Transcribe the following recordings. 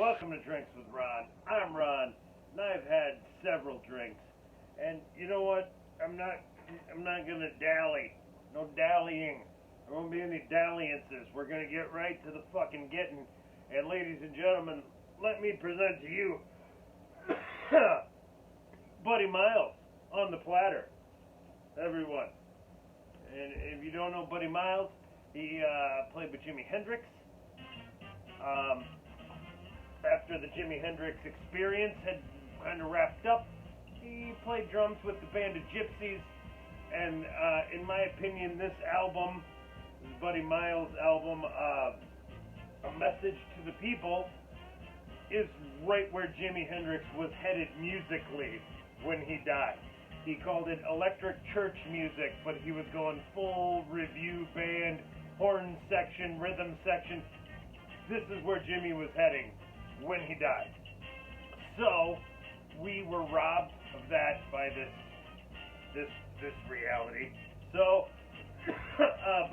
Welcome to Drinks with Ron. I'm Ron, and I've had several drinks. And you know what? I'm not gonna dally. No dallying. There won't be any dalliances. We're gonna get right to the fucking getting. And ladies and gentlemen, let me present to you Buddy Miles on the platter. Everyone. And if you don't know Buddy Miles, he played with Jimi Hendrix. After the Jimi Hendrix experience had kind of wrapped up, he played drums with the band of Gypsies, and in my opinion, this album, this Buddy Miles album, A Message to the People, is right where Jimi Hendrix was headed musically when he died. He called it electric church music, but he was going full review band, horn section, rhythm section. This is where Jimmy was heading when he died. So we were robbed of that by this reality. So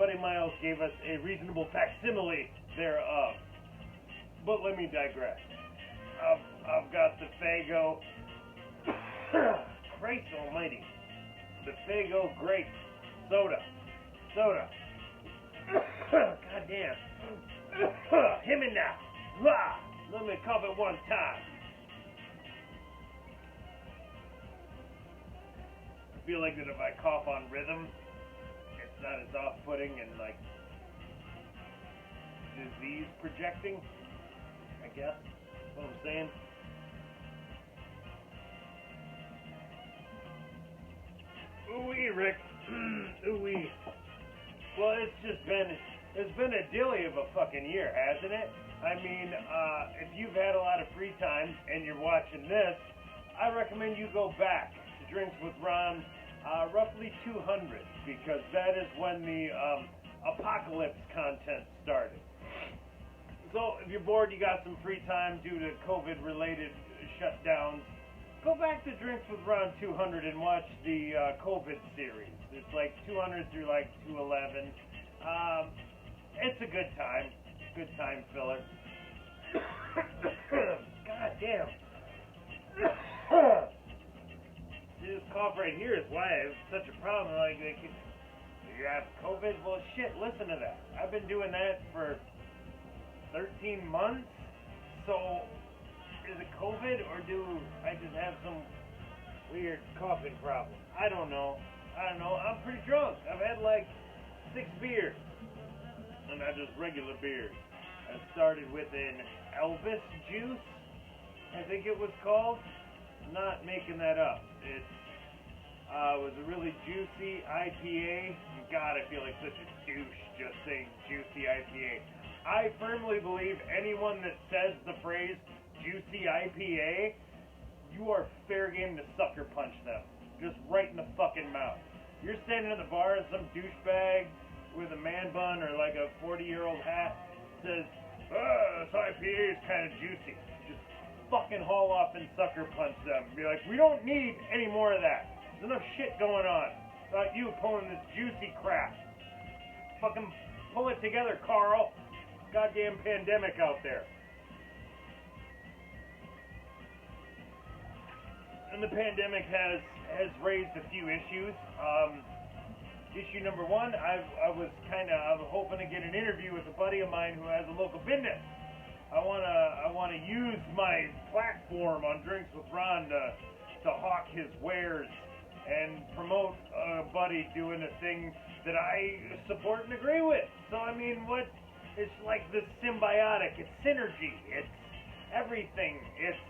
Buddy Miles gave us a reasonable facsimile thereof. But let me digress. I've got the Faygo. Christ almighty. The Faygo grape soda. God damn. Hit me now. Let me cough it one time. I feel like that if I cough on rhythm, it's not as off-putting and like disease projecting, I guess. That's what I'm saying. Ooh-wee, Rick. Ooh-wee. Well, it's been a dilly of a fucking year, hasn't it? I mean, if you've had a lot of free time and you're watching this, I recommend you go back to Drinks with Ron, roughly 200, because that is when the apocalypse content started. So if you're bored, you got some free time due to COVID-related shutdowns, go back to Drinks with Ron 200 and watch the COVID series. It's like 200 through like 211. It's a good time. Good time filler. God damn. See, this cough right here is why I have such a problem. Like, you have COVID? Well, shit, listen to that. I've been doing that for 13 months. So, is it COVID or do I just have some weird coughing problem? I don't know. I'm pretty drunk. I've had like 6 beers. And not just regular beers. I started with an Elvis juice, I think it was called. Not making that up. It was a really juicy IPA. God, I feel like such a douche just saying juicy IPA. I firmly believe anyone that says the phrase juicy IPA, you are fair game to sucker punch them. Just right in the fucking mouth. You're standing at the bar and some douchebag with a man bun or like a 40-year-old hat says, this IPA is kind of juicy. Just fucking haul off and sucker punch them. Be like, we don't need any more of that. There's enough shit going on. About you pulling this juicy crap. Fucking pull it together, Carl. Goddamn pandemic out there. And the pandemic has raised a few issues. Issue number one, I was hoping to get an interview with a buddy of mine who has a local business. I wanna use my platform on Drinks with Ron to hawk his wares and promote a buddy doing a thing that I support and agree with. So I mean, it's like this symbiotic, it's synergy, it's everything, it's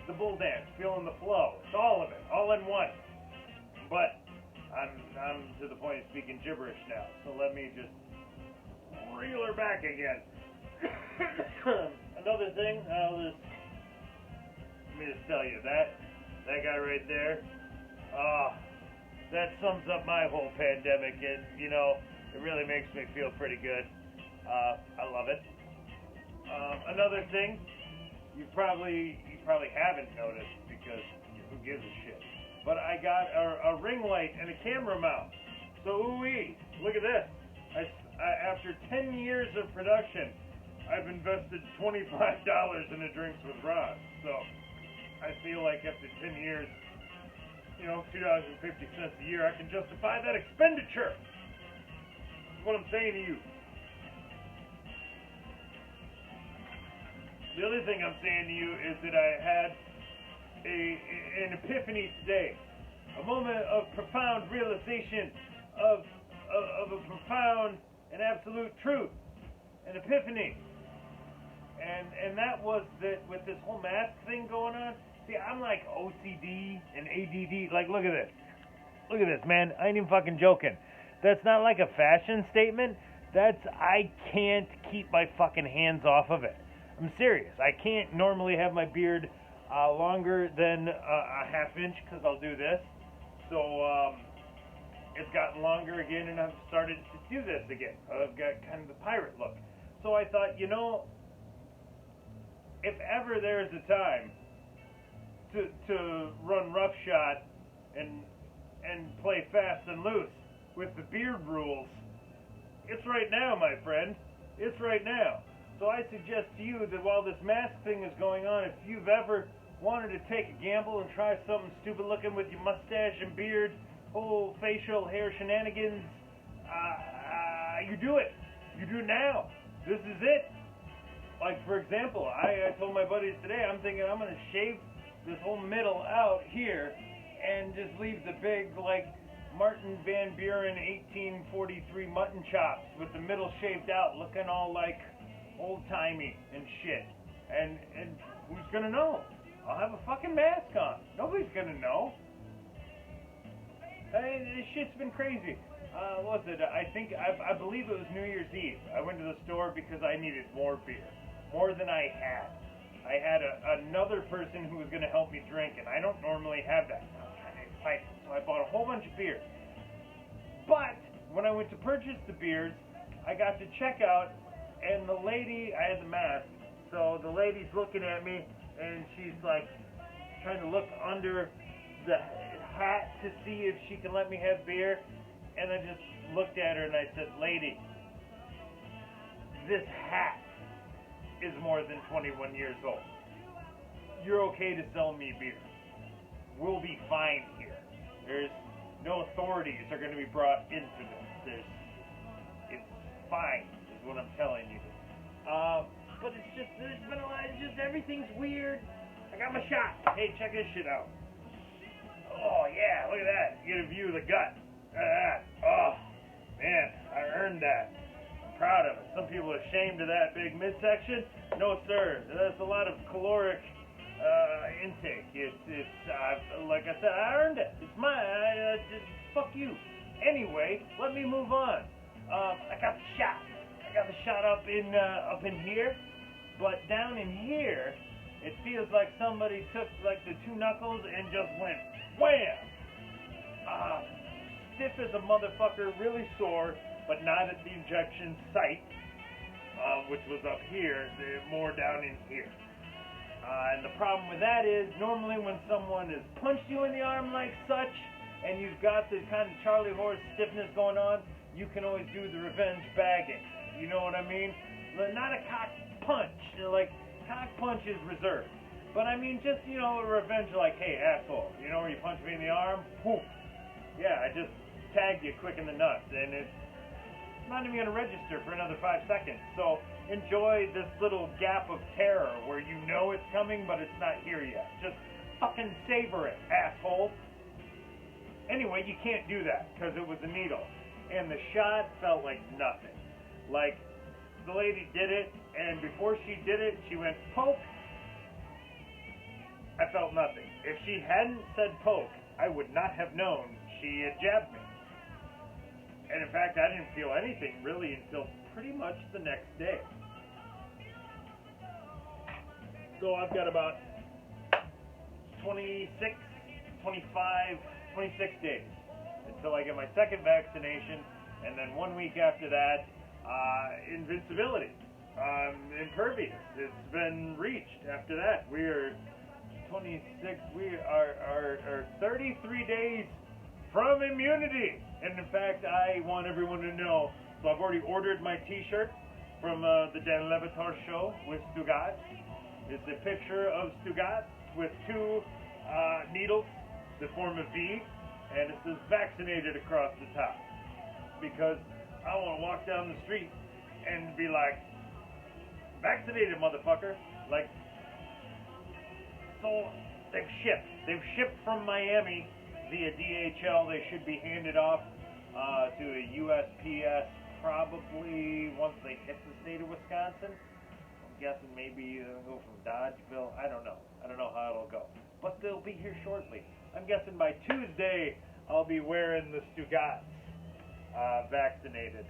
the bull dance, feeling the flow, it's all of it, all in one. But I'm to the point of speaking gibberish now, so let me just reel her back again. Another thing, let me just tell you, that guy right there, that sums up my whole pandemic, and, it really makes me feel pretty good. I love it. Another thing, you probably haven't noticed, because who gives a shit? But I got a ring light and a camera mount. So, ooh-wee, look at this. After 10 years of production, I've invested $25 in a Drinks with Ross. So I feel like after 10 years, $2.50 a year, I can justify that expenditure. That's what I'm saying to you. The other thing I'm saying to you is that I had an epiphany today, a moment of profound realization of a profound and absolute truth, an epiphany, and that was that with this whole mask thing going on. See, I'm like OCD and ADD. Like, look at this, man. I ain't even fucking joking. That's not like a fashion statement. I can't keep my fucking hands off of it. I'm serious. I can't normally have my beard longer than a half inch because I'll do this. So it's gotten longer again, and I've started to do this again. I've got kind of the pirate look. So I thought, if ever there's a time to run roughshod and play fast and loose with the beard rules, it's right now, my friend. It's right now. So I suggest to you that while this mask thing is going on, if you've ever wanted to take a gamble and try something stupid looking with your mustache and beard, whole facial hair shenanigans, you do it. You do it now. This is it. Like, for example, I told my buddies today, I'm thinking I'm going to shave this whole middle out here and just leave the big, like, Martin Van Buren 1843 mutton chops with the middle shaved out, looking all like old-timey and shit. And who's gonna know? I'll have a fucking mask on. Nobody's gonna know. This shit's been crazy. What was it? I believe it was New Year's Eve. I went to the store because I needed more beer. More than I had. I had another person who was gonna help me drink, and I don't normally have that. I was kind of excited. So I bought a whole bunch of beer. But when I went to purchase the beers, I got to checkout, and the lady, I had the mask, so the lady's looking at me, and she's like trying to look under the hat to see if she can let me have beer. And I just looked at her and I said, "Lady, this hat is more than 21 years old. You're okay to sell me beer. We'll be fine here. There's no authorities are going to be brought into this. It's fine, is what I'm telling you." But there's been a lot, everything's weird. I got my shot. Hey, check this shit out. Oh, yeah, look at that. You get a view of the gut. Look at that. Oh, man, I earned that. I'm proud of it. Some people are ashamed of that big midsection. No, sir. That's a lot of caloric intake. It's like I said, I earned it. It's mine. Fuck you. Anyway, let me move on. I got the shot. I got the shot up in here, but down in here, it feels like somebody took like the two knuckles and just went wham. Stiff as a motherfucker, really sore, but not at the injection site, which was up here. They're more down in here. And the problem with that is, normally when someone has punched you in the arm like such, and you've got the kind of Charlie horse stiffness going on, you can always do the revenge bagging. You know what I mean? Not a cock punch. Like, cock punch is reserved. But I mean, just, a revenge like, "Hey, asshole, where you punch me in the arm? Poof. Yeah, I just tagged you quick in the nuts, and it's not even going to register for another 5 seconds. So enjoy this little gap of terror where you know it's coming, but it's not here yet. Just fucking savor it, asshole." Anyway, you can't do that because it was a needle. And the shot felt like nothing. Like, the lady did it, and before she did it, she went, "Poke." I felt nothing. If she hadn't said poke, I would not have known she had jabbed me. And in fact, I didn't feel anything really until pretty much the next day. So I've got about 26 days until I get my second vaccination, and then 1 week after that, invincibility. Impervious. It's been reached after that. We are 26, we are 33 days from immunity. And in fact, I want everyone to know, so I've already ordered my t-shirt, from the Dan Levitar show with Stugat. It's a picture of Stugat with two needles that form a V, and it says vaccinated across the top. Because I want to walk down the street and be like, vaccinated, motherfucker. Like, so they've shipped. They've shipped from Miami via DHL. They should be handed off to a USPS probably once they hit the state of Wisconsin. I'm guessing maybe they'll go from Dodgeville. I don't know. I don't know how it'll go. But they'll be here shortly. I'm guessing by Tuesday I'll be wearing the Stugats vaccinated.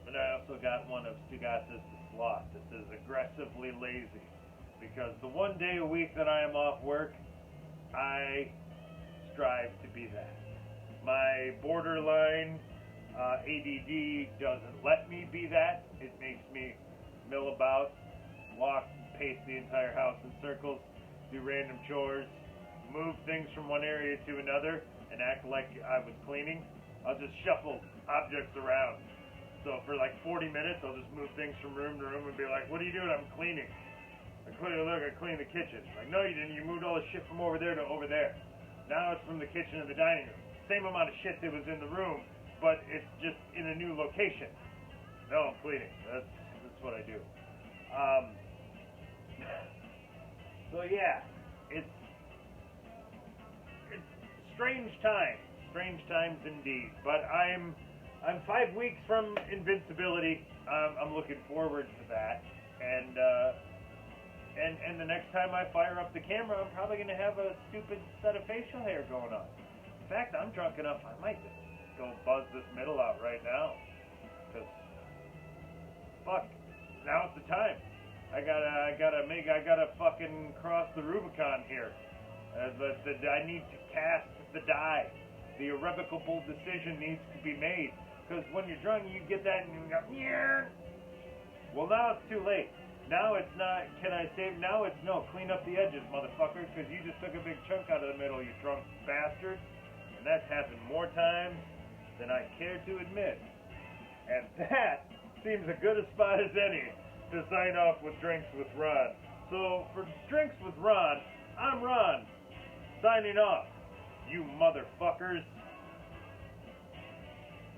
And I also got one of Stugats' Sloth that says aggressively lazy. Because the one day a week that I am off work, I strive to be that. My borderline ADD doesn't let me be that. It makes me mill about, walk, pace the entire house in circles, do random chores, move things from one area to another, and act like I was cleaning. I'll just shuffle objects around. So for like 40 minutes, I'll just move things from room to room and be like, what are you doing? I'm cleaning. I cleaned the kitchen. Like, no, you didn't. You moved all the shit from over there to over there. Now it's from the kitchen to the dining room. Same amount of shit that was in the room, but it's just in a new location. No, I'm cleaning. That's what I do. So yeah, it's strange times. Strange times indeed. But I'm 5 weeks from invincibility. I'm looking forward to that. And the next time I fire up the camera, I'm probably going to have a stupid set of facial hair going on. In fact, I'm drunk enough, I might just go buzz this middle out right now. Because, fuck, now's the time. I gotta fucking cross the Rubicon here. I need to cast the die. The irrevocable decision needs to be made. Because when you're drunk, you get that and you go, yeah. Well, now it's too late. Now it's not, can I save? Now it's no, clean up the edges, motherfucker, because you just took a big chunk out of the middle, you drunk bastard. And that's happened more times than I care to admit. And that seems as good a spot as any to sign off with Drinks with Ron. So, for Drinks with Ron, I'm Ron, signing off. You motherfuckers.